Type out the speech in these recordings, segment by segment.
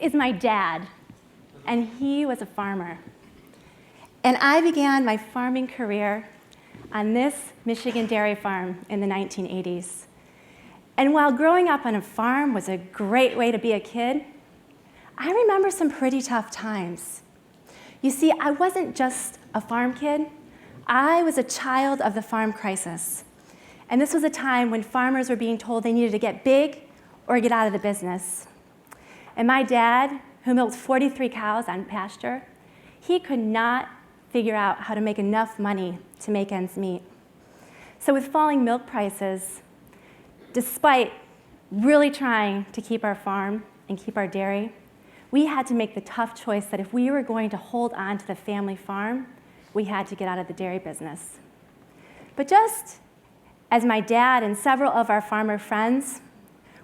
is my dad, and he was a farmer. And I began my farming career on this Michigan dairy farm in the 1980s. And while growing up on a farm was a great way to be a kid, I remember some pretty tough times. You see, I wasn't just a farm kid. I was a child of the farm crisis. And this was a time when farmers were being told they needed to get big or get out of the business. And my dad, who milked 43 cows on pasture, he could not figure out how to make enough money to make ends meet. So with falling milk prices, despite really trying to keep our farm and keep our dairy, we had to make the tough choice that if we were going to hold on to the family farm, we had to get out of the dairy business. But just as my dad and several of our farmer friends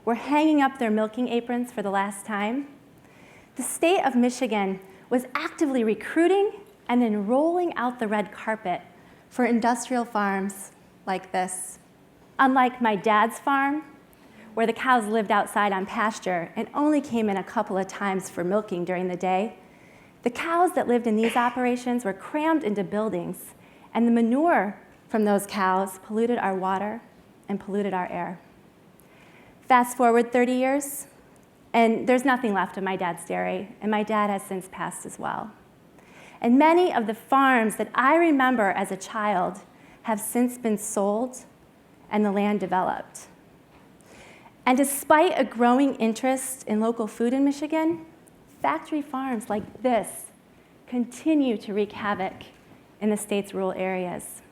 were hanging up their milking aprons for the last time, the state of Michigan was actively recruiting and then rolling out the red carpet for industrial farms like this. Unlike my dad's farm, where the cows lived outside on pasture and only came in a couple of times for milking during the day, the cows that lived in these operations were crammed into buildings, and the manure from those cows polluted our water and polluted our air. Fast forward 30 years, and there's nothing left of my dad's dairy, and my dad has since passed as well. And many of the farms that I remember as a child have since been sold and the land developed. And despite a growing interest in local food in Michigan, factory farms like this continue to wreak havoc in the state's rural areas.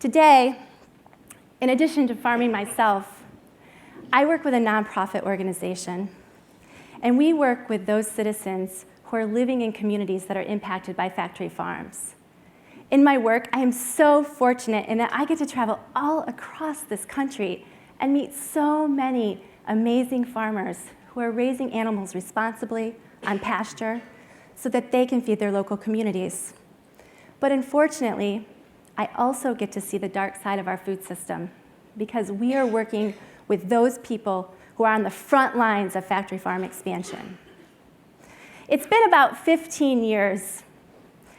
Today, in addition to farming myself, I work with a nonprofit organization, and we work with those citizens who are living in communities that are impacted by factory farms. In my work, I am so fortunate in that I get to travel all across this country and meet so many amazing farmers who are raising animals responsibly on pasture so that they can feed their local communities. But unfortunately, I also get to see the dark side of our food system because we are working with those people who are on the front lines of factory farm expansion. It's been about 15 years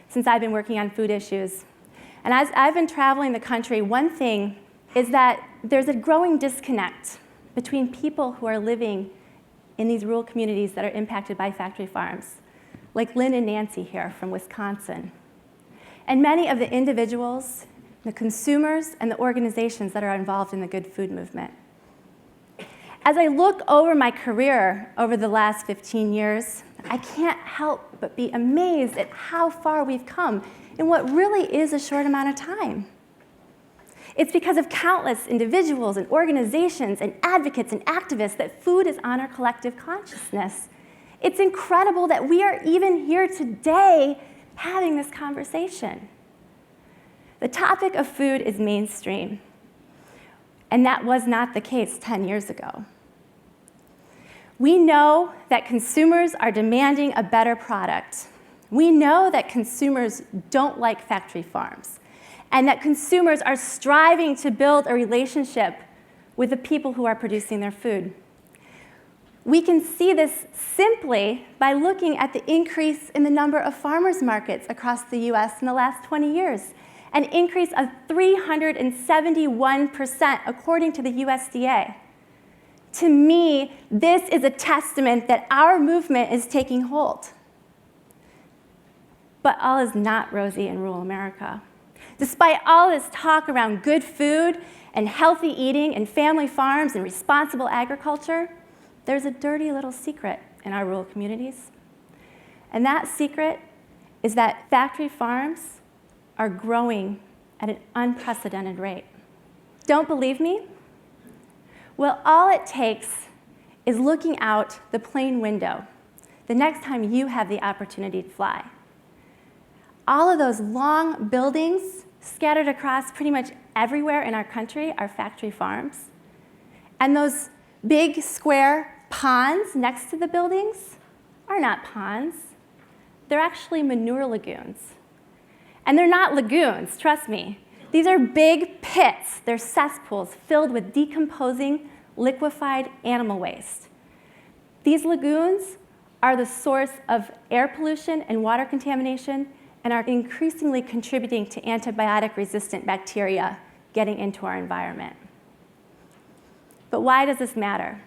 since I've been working on food issues. And as I've been traveling the country, one thing is that there's a growing disconnect between people who are living in these rural communities that are impacted by factory farms, like Lynn and Nancy here from Wisconsin, and many of the individuals, the consumers, and the organizations that are involved in the good food movement. As I look over my career over the last 15 years, I can't help but be amazed at how far we've come in what really is a short amount of time. It's because of countless individuals and organizations and advocates and activists that food is on our collective consciousness. It's incredible that we are even here today having this conversation. The topic of food is mainstream, and that was not the case 10 years ago. We know that consumers are demanding a better product. We know that consumers don't like factory farms, and that consumers are striving to build a relationship with the people who are producing their food. We can see this simply by looking at the increase in the number of farmers markets across the US in the last 20 years, an increase of 371% according to the USDA. To me, this is a testament that our movement is taking hold. But all is not rosy in rural America. Despite all this talk around good food and healthy eating and family farms and responsible agriculture, there's a dirty little secret in our rural communities. And that secret is that factory farms are growing at an unprecedented rate. Don't believe me? Well, all it takes is looking out the plane window the next time you have the opportunity to fly. All of those long buildings scattered across pretty much everywhere in our country are factory farms. And those big square ponds next to the buildings are not ponds. They're actually manure lagoons. And they're not lagoons, trust me. These are big pits. They're cesspools filled with decomposing, liquefied animal waste. These lagoons are the source of air pollution and water contamination and are increasingly contributing to antibiotic-resistant bacteria getting into our environment. But why does this matter?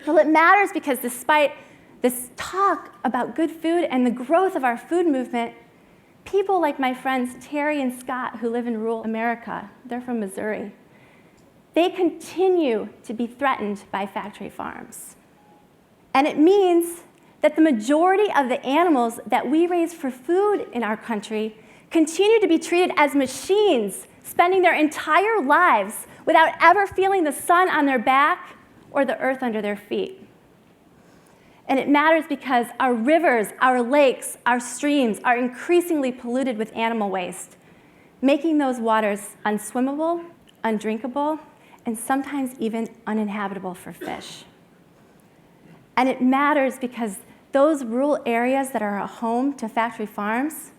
Well, it matters because despite this talk about good food and the growth of our food movement, people like my friends Terry and Scott, who live in rural America, they're from Missouri, they continue to be threatened by factory farms. And it means that the majority of the animals that we raise for food in our country continue to be treated as machines, spending their entire lives without ever feeling the sun on their back or the earth under their feet. And it matters because our rivers, our lakes, our streams are increasingly polluted with animal waste, making those waters unswimmable, undrinkable, and sometimes even uninhabitable for fish. And it matters because those rural areas that are a home to factory farms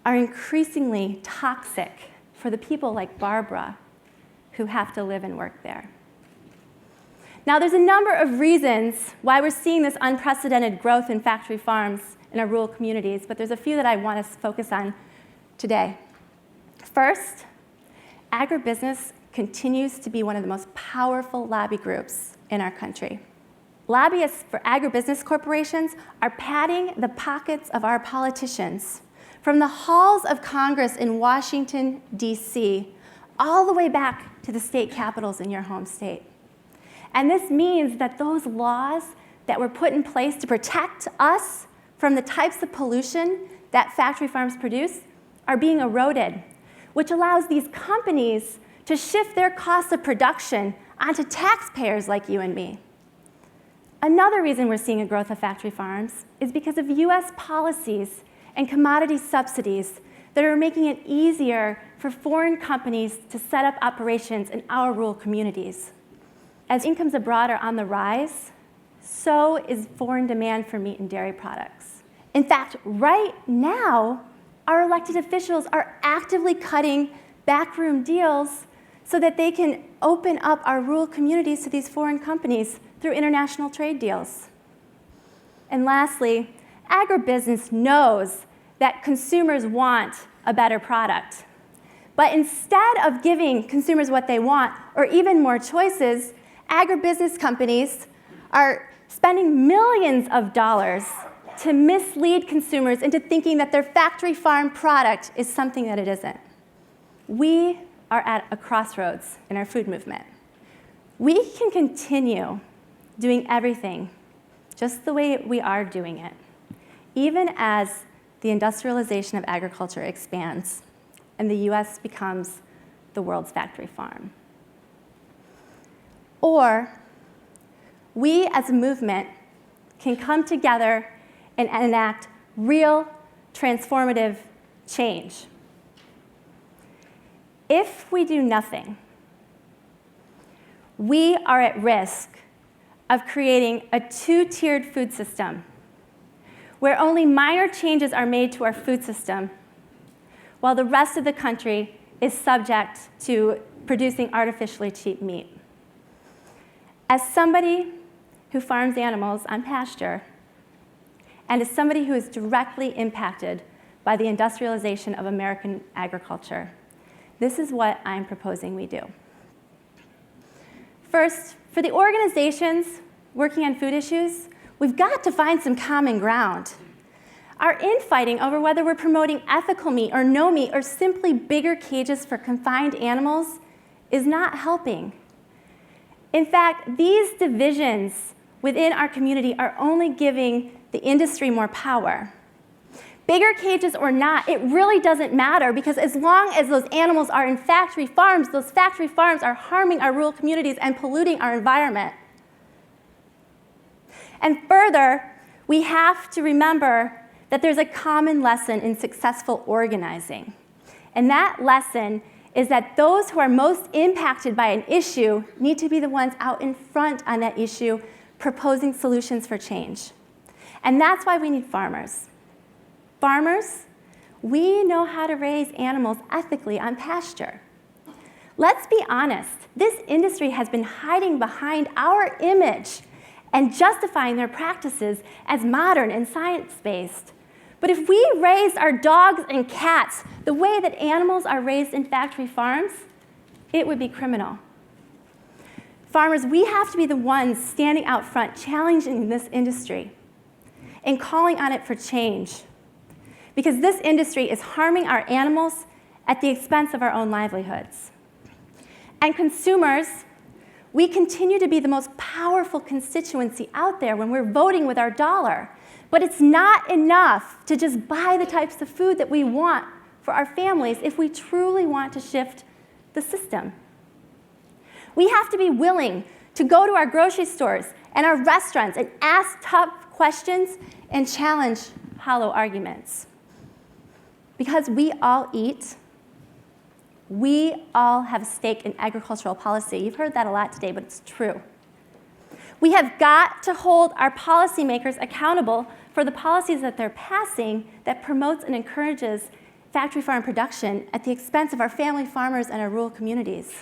are increasingly toxic for the people like Barbara who have to live and work there. Now, there's a number of reasons why we're seeing this unprecedented growth in factory farms in our rural communities, but there's a few that I want to focus on today. First, agribusiness continues to be one of the most powerful lobby groups in our country. Lobbyists for agribusiness corporations are padding the pockets of our politicians from the halls of Congress in Washington, D.C., all the way back to the state capitals in your home state. And this means that those laws that were put in place to protect us from the types of pollution that factory farms produce are being eroded, which allows these companies to shift their costs of production onto taxpayers like you and me. Another reason we're seeing a growth of factory farms is because of US policies and commodity subsidies that are making it easier for foreign companies to set up operations in our rural communities. As incomes abroad are on the rise, so is foreign demand for meat and dairy products. In fact, right now, our elected officials are actively cutting backroom deals so that they can open up our rural communities to these foreign companies through international trade deals. And lastly, agribusiness knows that consumers want a better product. But instead of giving consumers what they want, or even more choices, agribusiness companies are spending millions of dollars to mislead consumers into thinking that their factory farm product is something that it isn't. We are at a crossroads in our food movement. We can continue doing everything just the way we are doing it, even as the industrialization of agriculture expands and the US becomes the world's factory farm. Or we as a movement can come together and enact real transformative change. If we do nothing, we are at risk of creating a two-tiered food system where only minor changes are made to our food system while the rest of the country is subject to producing artificially cheap meat. As somebody who farms animals on pasture, and as somebody who is directly impacted by the industrialization of American agriculture, this is what I'm proposing we do. First, for the organizations working on food issues, we've got to find some common ground. Our infighting over whether we're promoting ethical meat or no meat or simply bigger cages for confined animals is not helping. In fact, these divisions within our community are only giving the industry more power. Bigger cages or not, it really doesn't matter because as long as those animals are in factory farms, those factory farms are harming our rural communities and polluting our environment. And further, we have to remember that there's a common lesson in successful organizing. And that lesson is that those who are most impacted by an issue need to be the ones out in front on that issue proposing solutions for change. And that's why we need farmers. Farmers, we know how to raise animals ethically on pasture. Let's be honest, this industry has been hiding behind our image and justifying their practices as modern and science-based. But if we raised our dogs and cats the way that animals are raised in factory farms, it would be criminal. Farmers, we have to be the ones standing out front, challenging this industry and calling on it for change, because this industry is harming our animals at the expense of our own livelihoods. And consumers, we continue to be the most powerful constituency out there when we're voting with our dollar. But it's not enough to just buy the types of food that we want for our families if we truly want to shift the system. We have to be willing to go to our grocery stores and our restaurants and ask tough questions and challenge hollow arguments. Because we all eat, we all have a stake in agricultural policy. You've heard that a lot today, but it's true. We have got to hold our policymakers accountable for the policies that they're passing that promotes and encourages factory farm production at the expense of our family farmers and our rural communities.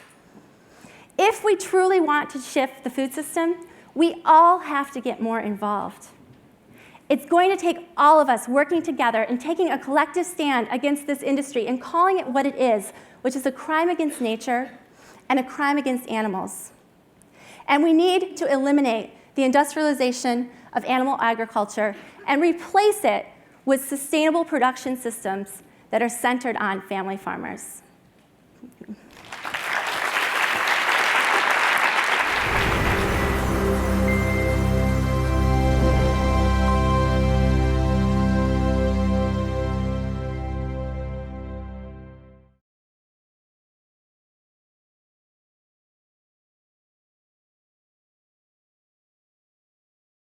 If we truly want to shift the food system, we all have to get more involved. It's going to take all of us working together and taking a collective stand against this industry and calling it what it is, which is a crime against nature and a crime against animals. And we need to eliminate the industrialization of animal agriculture and replace it with sustainable production systems that are centered on family farmers.